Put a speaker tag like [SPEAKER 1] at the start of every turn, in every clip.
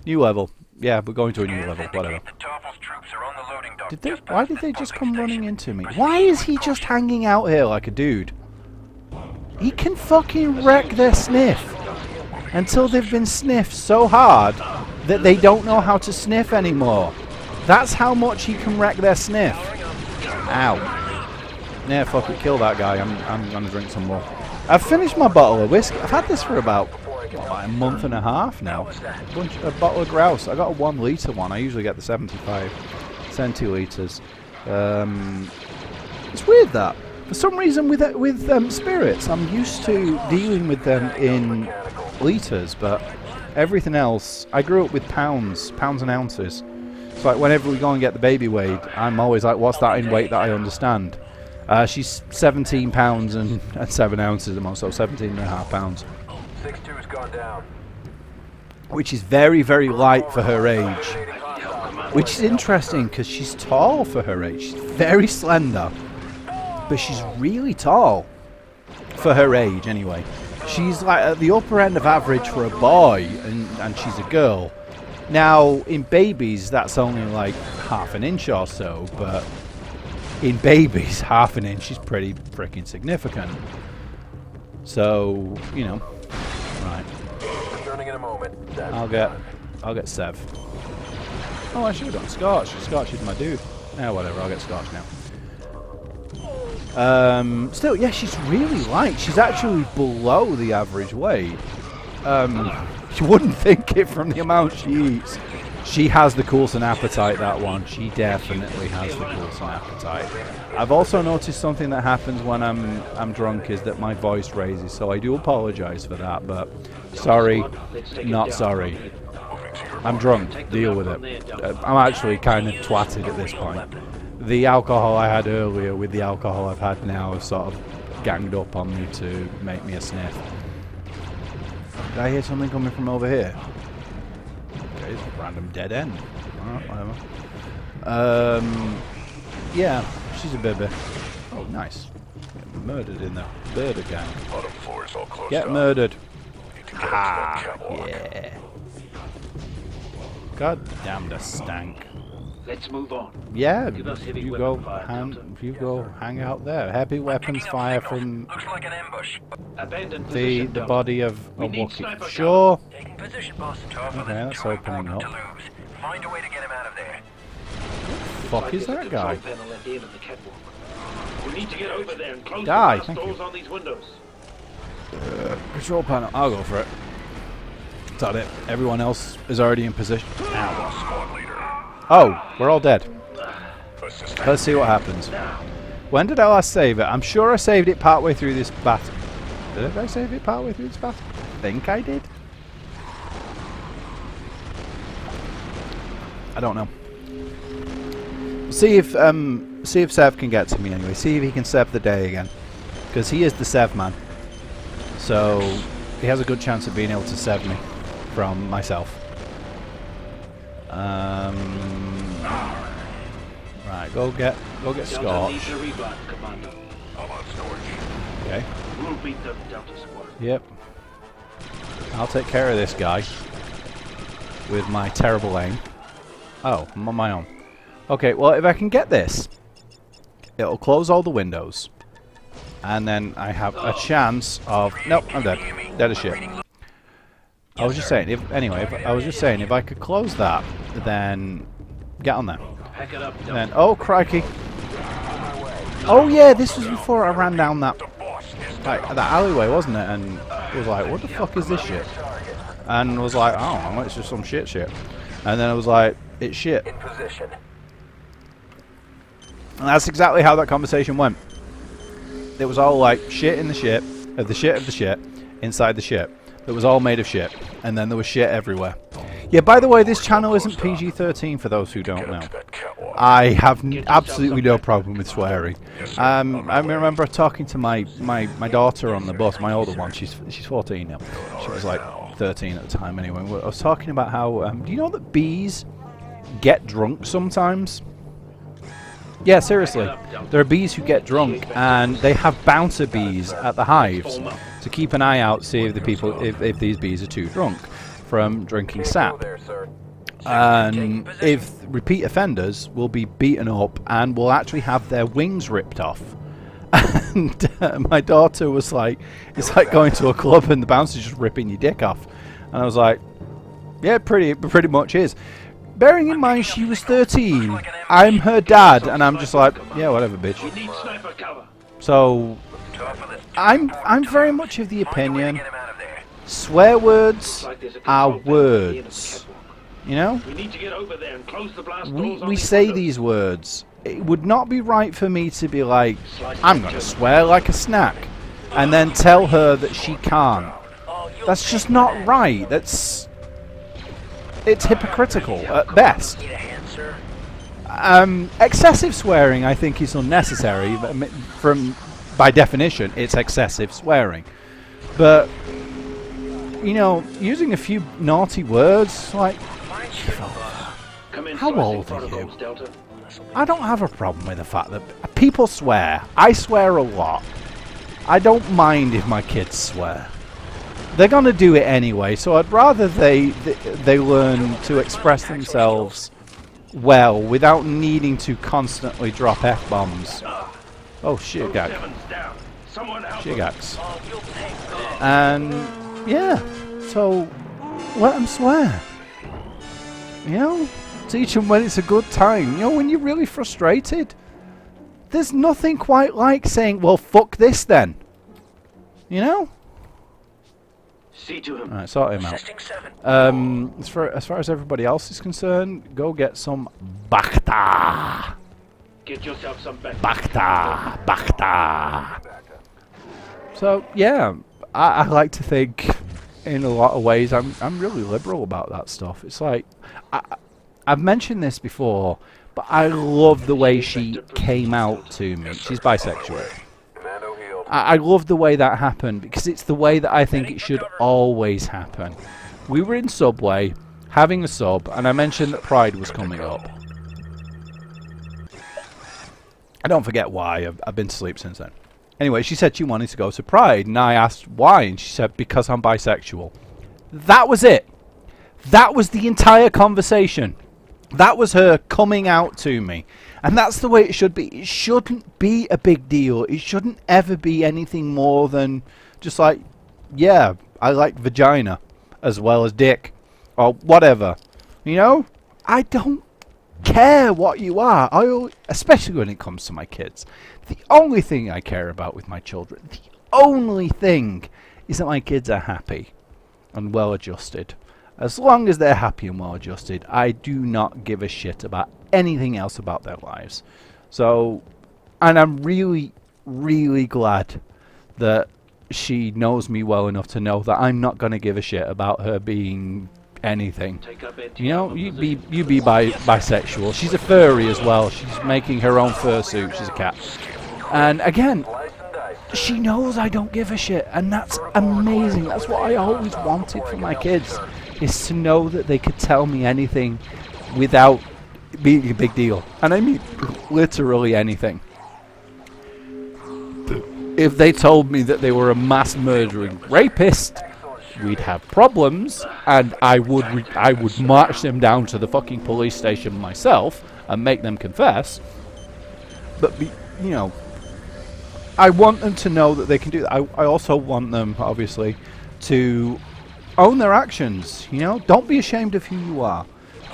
[SPEAKER 1] New level. Yeah, we're going to a new level. Whatever. Did they? Why did they just come running into me? Why is he just hanging out here like a dude? He can fucking wreck their sniff until they've been sniffed so hard that they don't know how to sniff anymore. That's how much he can wreck their sniff. Ow. Yeah, fuck it, kill that guy. I'm gonna drink some more. I've finished my bottle of whiskey. I've had this for about a month and a half now. A bottle of grouse. I got a 1 litre one. I usually get the 75 centilitres. It's weird that. For some reason with spirits, I'm used to dealing with them in litres, but everything else, I grew up with pounds and ounces. So like whenever we go and get the baby weighed, I'm always like, what's that in weight that I understand? She's 17 pounds and 7 ounces a month, so 17.5 pounds.
[SPEAKER 2] 6-2's gone down.
[SPEAKER 1] Which is very, very light for her age. Which is interesting because she's tall for her age. She's very slender, but she's really tall for her age anyway. She's like at the upper end of average for a boy, and she's a girl. Now, in babies, that's only like half an inch or so, but in babies, half an inch is pretty freaking significant. So, you know, right.
[SPEAKER 2] Returning in a moment.
[SPEAKER 1] I'll get Sev. Oh, I should have done Scorch. Scorch is my dude. Yeah, whatever, I'll get Scorch now. Still, yeah, she's really light. She's actually below the average weight. You wouldn't think it from the amount she eats. She has the Coulson appetite, that one. She definitely has the Coulson appetite. I've also noticed something that happens when I'm drunk is that my voice raises, so I do apologise for that, but sorry, not sorry. I'm drunk, deal with it. I'm actually kind of twatted at this point. The alcohol I had earlier with the alcohol I've had now has sort of ganged up on me to make me a sniff. Did I hear something coming from over here? Okay, it's a random dead end. Alright, whatever. Yeah, she's a baby. Oh, nice. Get murdered in the murder gang. Get murdered. Ah, yeah. God damn the stank.
[SPEAKER 3] Let's move on.
[SPEAKER 1] Yeah, you go hang out there. Heavy weapons fire from the body of a Wookiee. Sure. Okay, that's opening up.
[SPEAKER 2] Find a way to get him out of there.
[SPEAKER 1] Fuck is that guy?
[SPEAKER 3] We need to get over there and close
[SPEAKER 1] Die,
[SPEAKER 3] the
[SPEAKER 1] thank
[SPEAKER 3] doors
[SPEAKER 1] you.
[SPEAKER 3] on these windows.
[SPEAKER 1] Control panel. I'll go for it. Is that it? Everyone else is already in position. Ow. Oh, we're all dead. Let's see what happens. When did I last save it? I'm sure I saved it partway through this battle. Did I save it partway through this battle? I think I did. I don't know. See if Sev can get to me anyway. See if he can Sev the day again, because he is the Sev man. So he has a good chance of being able to Sev me from myself. Right, go get Scorch. Okay.
[SPEAKER 3] We'll beat them, Delta Squad.
[SPEAKER 1] Yep. I'll take care of this guy with my terrible aim. Oh, I'm on my own. Okay, well, if I can get this, it'll close all the windows, and then I have a chance of... Nope, I'm dead. Dead as shit. I was just saying, if I could close that, then get on there. And then, oh crikey! Oh yeah, this was before I ran down that alleyway, wasn't it? And was like, what the fuck is this shit? And was like, oh, it's just some shit. And then I was like, it's shit. And that's exactly how that conversation went. It was all like shit in the shit, of the shit, inside the shit. It was all made of shit, and then there was shit everywhere. Yeah, by the way, this channel isn't PG-13 for those who don't know. I have absolutely no problem with swearing. I remember talking to my daughter on the bus, my older one. She's 14 now. She was like 13 at the time anyway. I was talking about how, do you know that bees get drunk sometimes? Yeah, seriously. There are bees who get drunk, and they have bouncer bees at the hives to keep an eye out, see if the people, if these bees are too drunk. from drinking
[SPEAKER 2] Go
[SPEAKER 1] sap.
[SPEAKER 2] there, sir.
[SPEAKER 1] And if repeat offenders will be beaten up and will actually have their wings ripped off. And my daughter was like, it's like going to a club and the bouncer's just ripping your dick off. And I was like, yeah, pretty much is. Bearing in mind she was 13, I'm her dad, and I'm just like, yeah, whatever, bitch.
[SPEAKER 3] We need sniper cover.
[SPEAKER 1] So I'm very much of the opinion swear words are words. You know?
[SPEAKER 3] We need to get over there and close the blast doors on
[SPEAKER 1] We
[SPEAKER 3] these
[SPEAKER 1] say
[SPEAKER 3] windows.
[SPEAKER 1] these words. It would not be right for me to be like, I'm going to swear like a snack, and then tell her that she can't. That's just not right. It's hypocritical at best. Excessive swearing, I think, is unnecessary. By definition, it's excessive swearing. But you know, using a few naughty words like, how old are you?
[SPEAKER 3] Delta.
[SPEAKER 1] I don't have a problem with the fact that people swear. I swear a lot. I don't mind if my kids swear. They're gonna do it anyway, so I'd rather they learn to express themselves well without needing to constantly drop F-bombs. Oh shit, gag. Shit gags. And yeah, so let them swear. You know? Teach them when it's a good time. You know, when you're really frustrated, there's nothing quite like saying, well, fuck this then. You know?
[SPEAKER 3] See to him.
[SPEAKER 1] Alright, sort him out. As far as everybody else is concerned, go get some Bacta.
[SPEAKER 3] Get yourself some back.
[SPEAKER 1] Bacta. So, yeah, I like to think in a lot of ways I'm really liberal about that stuff. It's like, I've mentioned this before, but I love the way she came out to me. She's bisexual.
[SPEAKER 2] Commando healed.
[SPEAKER 1] I love the way that happened because it's the way that I think it should always happen. We were in Subway, having a sub, and I mentioned that Pride was coming up. I don't forget why, I've been asleep since then. Anyway, she said she wanted to go to Pride, and I asked why, and she said, because I'm bisexual. That was it. That was the entire conversation. That was her coming out to me. And that's the way it should be. It shouldn't be a big deal. It shouldn't ever be anything more than just like, yeah, I like vagina as well as dick. Or whatever. You know? I don't care what you are. Especially when it comes to my kids. The only thing I care about with my children, the only thing, is that my kids are happy and well adjusted. As long as they're happy and well adjusted, I do not give a shit about anything else about their lives. So, and I'm really, really glad that she knows me well enough to know that I'm not going to give a shit about her being anything. You know, you be bisexual. She's a furry as well. She's making her own fursuit. She's a cat. And again, she knows I don't give a shit, and that's amazing. That's what I always wanted for my kids. Is to know that they could tell me anything without being a big deal. And I mean literally anything. If they told me that they were a mass murdering rapist, we'd have problems, and I would march them down to the fucking police station myself and make them confess. But you know, I want them to know that they can do that. I also want them, obviously, to own their actions, you know? Don't be ashamed of who you are.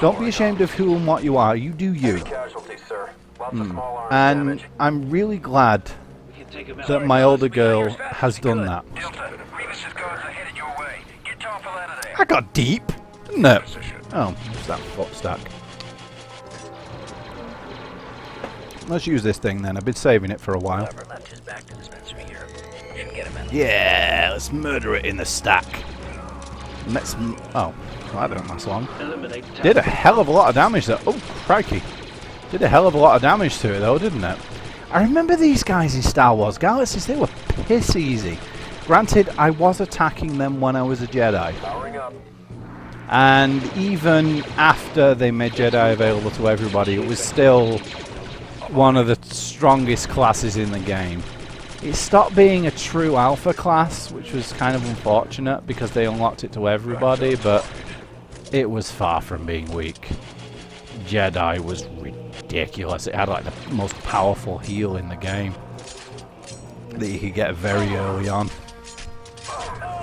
[SPEAKER 1] Don't be ashamed of who and what you are. You do you.
[SPEAKER 2] Casualties, sir. Lots of small arms
[SPEAKER 1] And
[SPEAKER 2] damage.
[SPEAKER 1] I'm really glad that my older girl has done that.
[SPEAKER 2] Delta, Revis's guards are headed your way. Get to awful out of there.
[SPEAKER 1] I got deep, didn't it? Oh, it's that foot stack. Let's use this thing then. I've been saving it for a while. Yeah, let's murder it in the stack. Let's. Oh, well, that didn't last long. Did a hell of a lot of damage though. Oh, crikey. Did a hell of a lot of damage to it though, didn't it? I remember these guys in Star Wars Galaxies. They were piss easy. Granted, I was attacking them when I was a Jedi.
[SPEAKER 2] Powering up.
[SPEAKER 1] And even after they made Jedi available to everybody, it was still one of the strongest classes in the game. It stopped being a true alpha class, which was kind of unfortunate because they unlocked it to everybody, but it was far from being weak. Jedi was ridiculous. It had like the most powerful heal in the game that you could get very early on.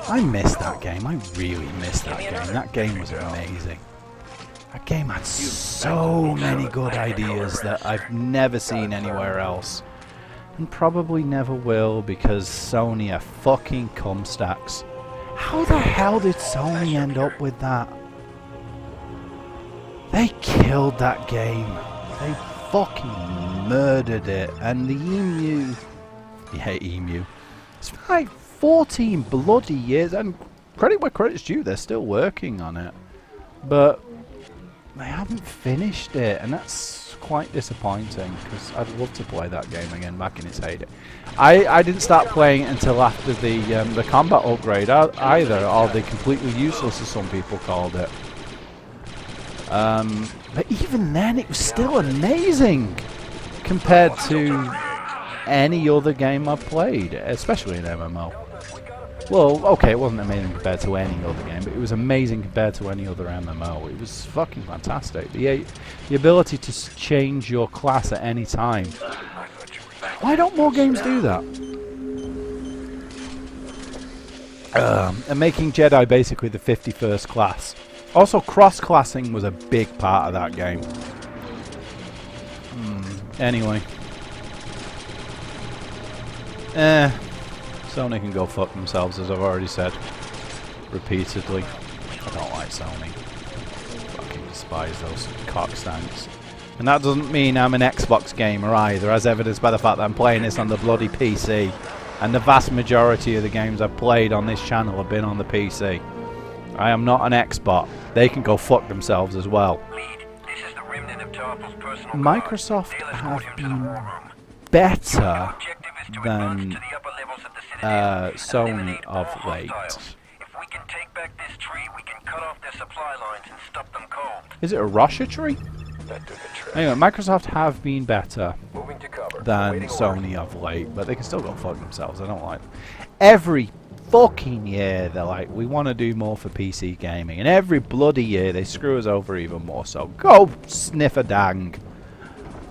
[SPEAKER 1] I missed that game. I really missed that game. That game was amazing. That game had so many good ideas that I've never seen anywhere else. And probably never will, because Sony are fucking cum stacks. How the hell did Sony end up with that? They killed that game. They fucking murdered it. And the emu... Yeah, emu. It's like 14 bloody years. And credit where credit's due, they're still working on it. But they haven't finished it. And that's quite disappointing, because I'd love to play that game again back in its heyday. I didn't start playing it until after the combat upgrade either, or the completely useless as some people called it. But even then it was still amazing compared to any other game I've played, especially an MMO. Well, okay, it wasn't amazing compared to any other game, but it was amazing compared to any other MMO. It was fucking fantastic. The ability to change your class at any time. Why don't more games do that? And making Jedi basically the 51st class. Also, cross-classing was a big part of that game. Anyway. Sony can go fuck themselves, as I've already said repeatedly. I don't like Sony. Fucking despise those cockstanks. And that doesn't mean I'm an Xbox gamer either, as evidenced by the fact that I'm playing this on the bloody PC. And the vast majority of the games I've played on this channel have been on the PC. I am not an Xbox. They can go fuck themselves as well. Microsoft have been better than Sony of late. Is it a Russia tree? Anyway, Microsoft have been better than Sony of late, but they can still go fuck themselves. I don't like them. Every fucking year they're like, we want to do more for PC gaming, and every bloody year they screw us over even more. So go sniff a dang.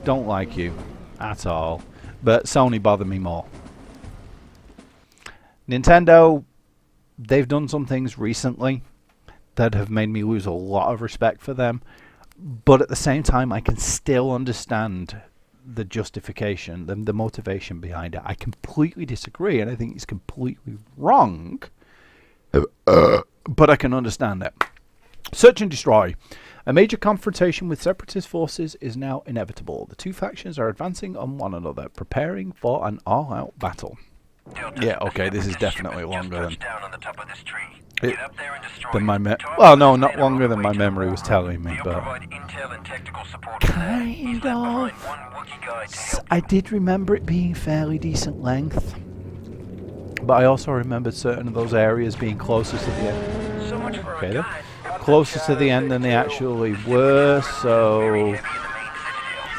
[SPEAKER 1] Don't like you at all, but Sony bother me more. Nintendo, they've done some things recently that have made me lose a lot of respect for them, but at the same time I can still understand the justification, the motivation behind it. I completely disagree, and I think it's completely wrong, but I can understand it. Search and destroy. A major confrontation with separatist forces is now inevitable. The two factions are advancing on one another, preparing for an all-out battle. Yeah, okay, this is definitely longer than my well, no, not longer than my memory was telling me, but kind of. I did remember it being fairly decent length, but I also remembered certain of those areas being closer to the end. Okay, then. Closer to the end than they actually were, so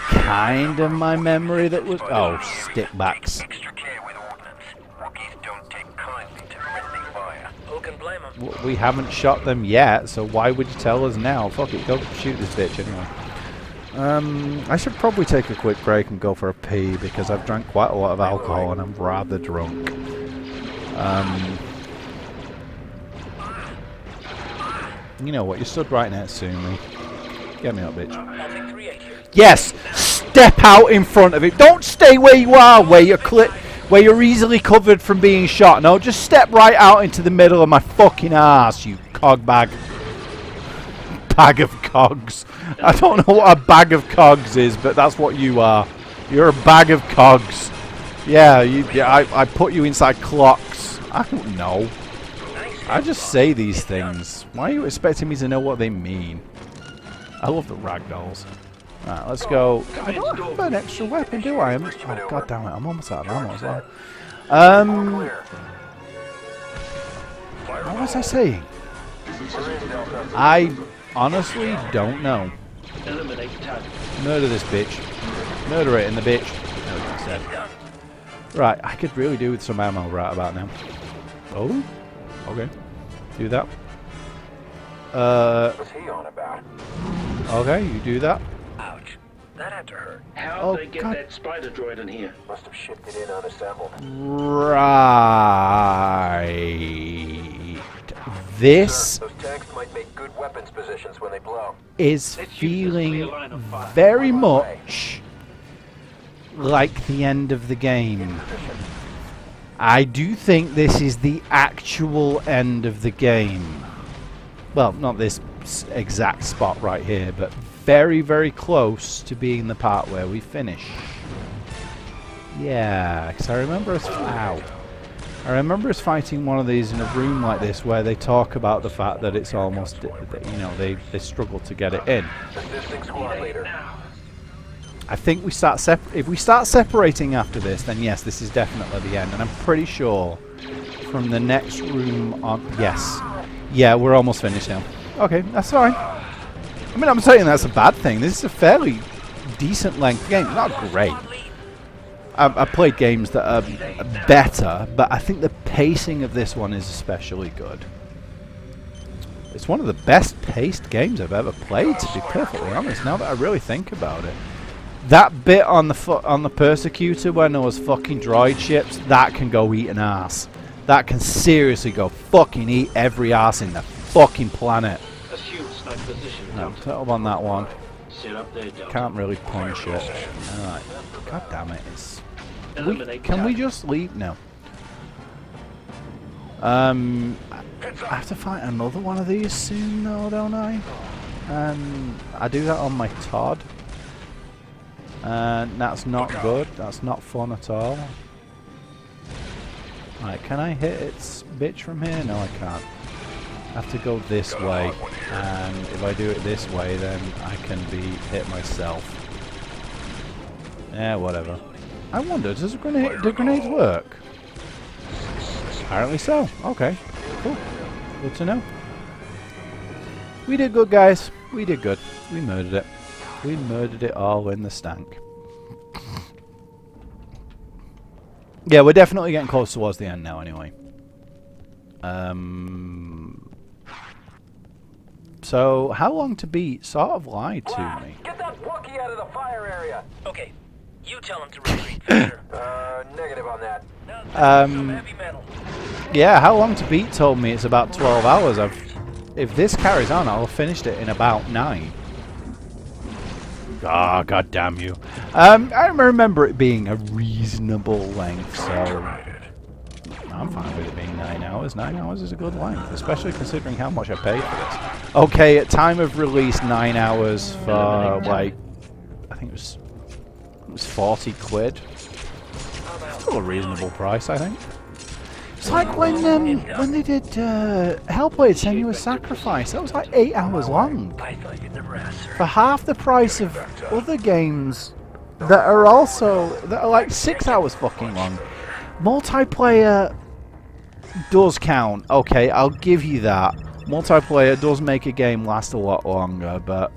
[SPEAKER 1] kind of my memory that was... Oh, stickbacks. We haven't shot them yet, so why would you tell us now? Fuck it, go shoot this bitch anyway. I should probably take a quick break and go for a pee, because I've drank quite a lot of alcohol and I'm rather drunk. You know what, you stood right next to me. Get me up, bitch. Yes! Step out in front of it! Don't stay where you are, where you're easily covered from being shot. No, just step right out into the middle of my fucking ass, you cog bag. Bag of cogs. I don't know what a bag of cogs is, but that's what you are. You're a bag of cogs. Yeah, I put you inside clocks. I don't know. I just say these things. Why are you expecting me to know what they mean? I love the ragdolls. Alright, let's go. I don't have an extra weapon, do I? Oh, god damn it, I'm almost out of ammo as well. What was I saying? I honestly don't know. Murder this bitch. Murder it in the bitch. Right, I could really do with some ammo right about now. Oh? Okay. Do that.
[SPEAKER 4] What's he on about?
[SPEAKER 1] Okay, you do that.
[SPEAKER 2] Ouch. That had to hurt.
[SPEAKER 3] How'd they get
[SPEAKER 1] God.
[SPEAKER 3] that spider droid in here?
[SPEAKER 4] Must have shipped it in unassembled.
[SPEAKER 1] Right. This
[SPEAKER 4] Sir, those tanks might make good weapons positions when they blow.
[SPEAKER 1] is
[SPEAKER 3] Let's use this
[SPEAKER 1] feeling
[SPEAKER 3] clear line of fire.
[SPEAKER 1] very much like the end of the game. I do think this is the actual end of the game. Well, not this exact spot right here, but very, very close to being the part where we finish. Yeah, because I remember us... Ow. I remember us fighting one of these in a room like this where they talk about the fact that it's almost... You know, they struggle to get it in.
[SPEAKER 4] Assisting squad leader.
[SPEAKER 1] I think we start if we start separating after this, then yes, this is definitely the end. And I'm pretty sure from the next room on... Yes. Yeah, we're almost finished now. Okay, that's fine. I mean, I'm saying that's a bad thing. This is a fairly decent length game. Not great. I've played games that are better, but I think the pacing of this one is especially good. It's one of the best paced games I've ever played, to be perfectly honest, now that I really think about it. That bit on the Persecutor when there was fucking droid ships, that can go eat an ass. That can seriously go fucking eat every ass in the fucking planet.
[SPEAKER 3] Assume snipe position.
[SPEAKER 1] No,
[SPEAKER 3] Delta.
[SPEAKER 1] settle on that one.
[SPEAKER 3] Sit up there, Delta.
[SPEAKER 1] Can't really punch it. Alright. God damn it.
[SPEAKER 3] Eliminate
[SPEAKER 1] Can we
[SPEAKER 3] target.
[SPEAKER 1] just leave now? I have to fight another one of these soon though, don't I? I do that on my Todd. And that's not good. That's not fun at all. Right, can I hit its bitch from here? No, I can't. I have to go this way. And if I do it this way, then I can be hit myself. Yeah, whatever. I wonder, do grenades work? Apparently so. Okay, cool. Good to know. We did good, guys. We did good. We murdered it. We murdered it all in the stank. Yeah, we're definitely getting close towards the end now, anyway. So, how long to beat sort of lied to me.
[SPEAKER 4] Get that Wookiee out of the fire area.
[SPEAKER 2] Okay. You tell him to retreat faster.
[SPEAKER 4] Negative on that.
[SPEAKER 2] Some heavy metal.
[SPEAKER 1] Yeah, how long to beat told me it's about 12 hours. If this carries on, I'll have finished it in about 9. Ah, god damn you. I remember it being a reasonable length, so I'm fine with it being 9 hours. 9 hours is a good length, especially considering how much I paid for this. Okay, at time of release, 9 hours for, like, I think it was 40 quid. Still a reasonable price, I think. It's like when they did Hellblade: Senua's Sacrifice. That was like 8 hours long.
[SPEAKER 2] I thought you'd never ask, sir.
[SPEAKER 1] For half the price of other games that are like 6 hours fucking long. Multiplayer does count. Okay, I'll give you that. Multiplayer does make a game last a lot longer, but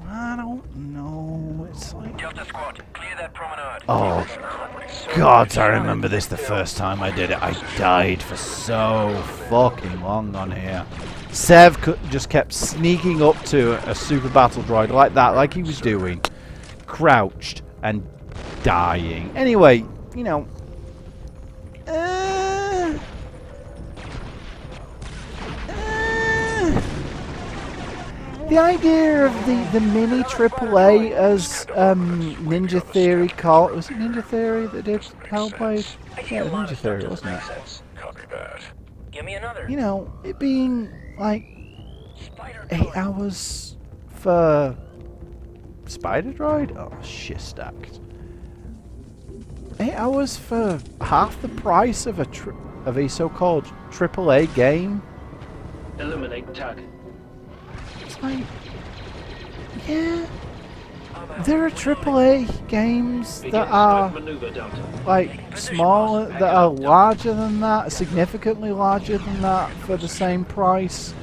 [SPEAKER 1] I don't know. It's like...
[SPEAKER 2] Delta Squad, clear that promenade.
[SPEAKER 1] Oh, God, I remember this the first time I did it. I died for so fucking long on here. Sev just kept sneaking up to a super battle droid like that, like he was doing. Crouched and dying. Anyway, you know... The idea of the mini AAA as Ninja Theory called... Was it Ninja Theory that did Hellblade? Yeah, it was Ninja Theory, wasn't it?
[SPEAKER 2] Copy that. Give me another.
[SPEAKER 1] You know, it being like
[SPEAKER 2] Spider
[SPEAKER 1] 8 hours for Spider Droid? Oh, shit stacked. 8 hours for half the price of a so-called AAA game?
[SPEAKER 3] Eliminate target.
[SPEAKER 1] It's like, yeah, there are AAA games
[SPEAKER 3] Begin
[SPEAKER 1] that are
[SPEAKER 3] snipe maneuver, Delta.
[SPEAKER 1] like smaller, that are larger than that, significantly larger than that for the same price.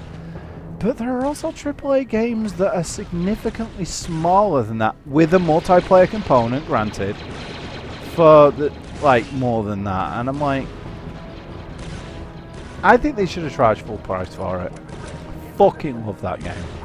[SPEAKER 1] But there are also AAA games that are significantly smaller than that, with a multiplayer component, granted, for the, like more than that. And I'm like, I think they should have charged full price for it. fucking love that game.